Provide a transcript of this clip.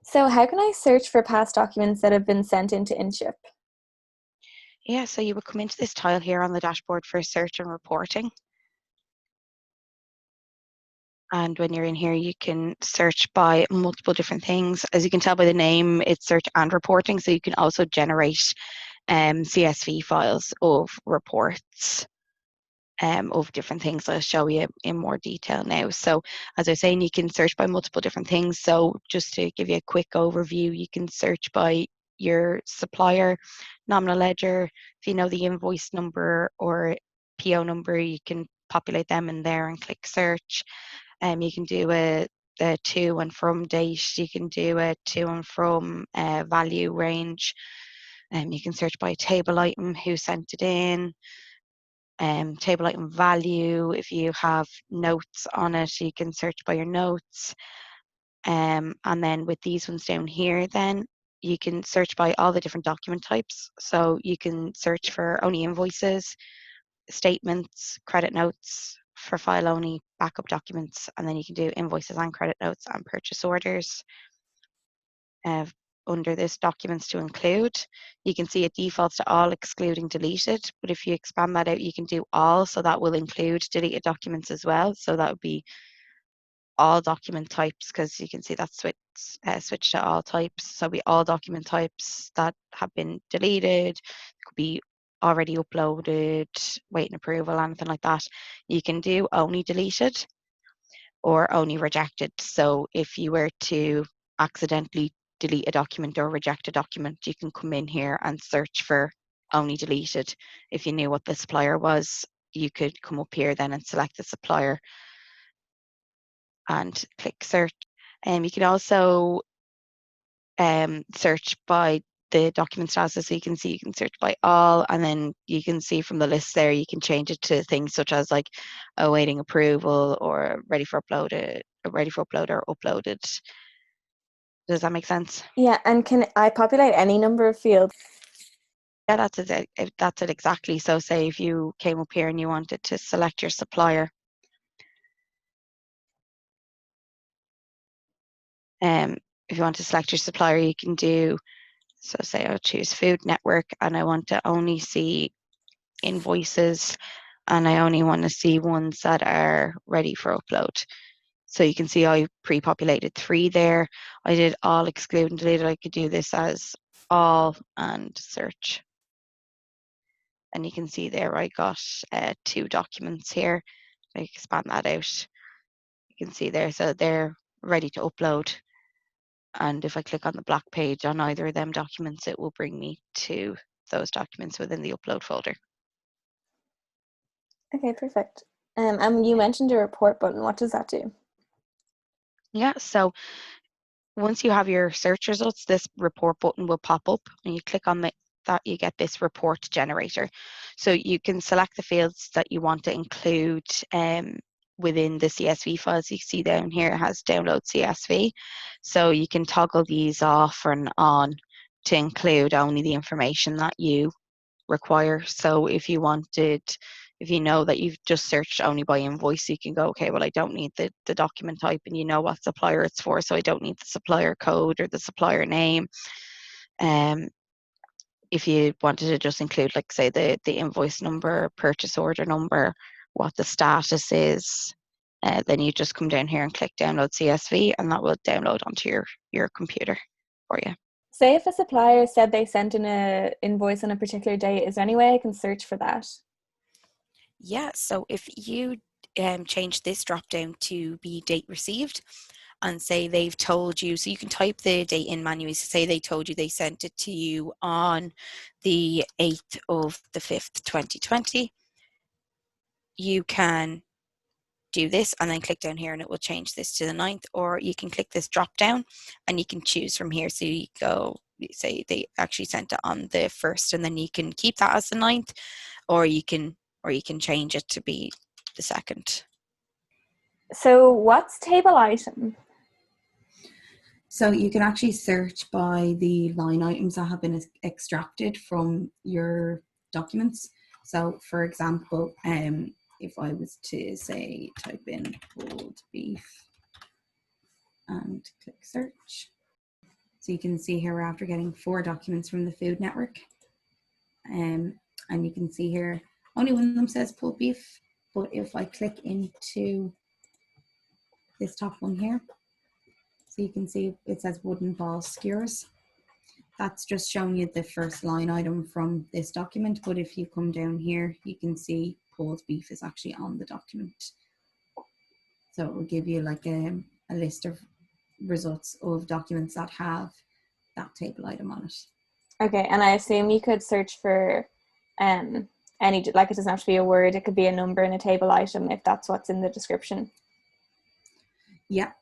So how can I search for past documents that have been sent into InShip? Yeah, so you would come into this tile here on the dashboard for search and reporting. And when you're in here, you can search by multiple different things. As you can tell by the name, it's search and reporting. So you can also generate CSV files of reports of different things. I'll show you in more detail now. So as I was saying, you can search by multiple different things. So just to give you a quick overview, you can search by your supplier, nominal ledger. If you know the invoice number or PO number, you can populate them in there and click search. You can do a to and from date. You can do a to and from value range. You can search by table item, who sent it in, table item value. If you have notes on it, you can search by your notes. And then with these ones down here, then you can search by all the different document types. So you can search for only invoices, statements, credit notes, for file only, backup documents, and then you can do invoices and credit notes and purchase orders. Uh, Under this documents to include, you can see it defaults to all excluding deleted, but if you expand that out, you can do all, so that will include deleted documents as well. So that would be all document types, because you can see that switch to all types. So it'll be all document types that have been deleted. It could be already uploaded, waiting approval, anything like that. You can do only deleted or only rejected. So if you were to accidentally delete a document or reject a document, you can come in here and search for only deleted. If you knew what the supplier was, you could come up here then and select the supplier and click search. You can also search by the document status. So you can see, you can search by all, and then you can see from the list there, you can change it to things such as like awaiting approval or ready for upload, or uploaded. Does that make sense? Yeah, and can I populate any number of fields? Yeah, that's it exactly. So say if you came up here and you wanted to select your supplier, um, if you want to select your supplier, you can do, so say I'll choose Food Network and I want to only see invoices and I only want to see ones that are ready for upload. So you can see I pre-populated 3 there. I did all exclude and deleted. I could do this as all and search. And you can see there I got 2 documents here. I expand that out. You can see there, so they're ready to upload. And if I click on the black page on either of them documents, it will bring me to those documents within the upload folder. Okay, perfect. And you mentioned a report button. What does that do? Yeah, so once you have your search results, this report button will pop up and you click on that, you get this report generator. So you can select the fields that you want to include within the CSV files. You see down here it has download CSV. So you can toggle these off and on to include only the information that you require. So if you know that you've just searched only by invoice, you can go, okay, well, I don't need the document type and you know what supplier it's for, so I don't need the supplier code or the supplier name. Um, if you wanted to just include, like, say, the invoice number, purchase order number, what the status is, then you just come down here and click download CSV and that will download onto your computer for you. Say if a supplier said they sent in a invoice on a particular date, is there any way I can search for that? Yeah, so if you change this drop down to be date received and say they've told you, so you can type the date in manually, so say they told you they sent it to you on the 8th of the 5th, 2020, you can do this and then click down here and it will change this to the 9th, or you can click this drop down and you can choose from here. So you go, say they actually sent it on the 1st and then you can keep that as the 9th, or you can change it to be the 2nd. So what's table item? So you can actually search by the line items that have been extracted from your documents. So for example, if I was to say type in pulled beef and click search, So you can see here we're after getting 4 documents from the Food Network. And you can see here, only one of them says pulled beef. But if I click into this top one here, so you can see it says wooden ball skewers. That's just showing you the first line item from this document. But if you come down here, you can see pulled beef is actually on the document. So it will give you like a list of results of documents that have that table item on it. Okay, and I assume you could search for any, like it doesn't have to be a word, it could be a number in a table item if that's what's in the description. Yeah,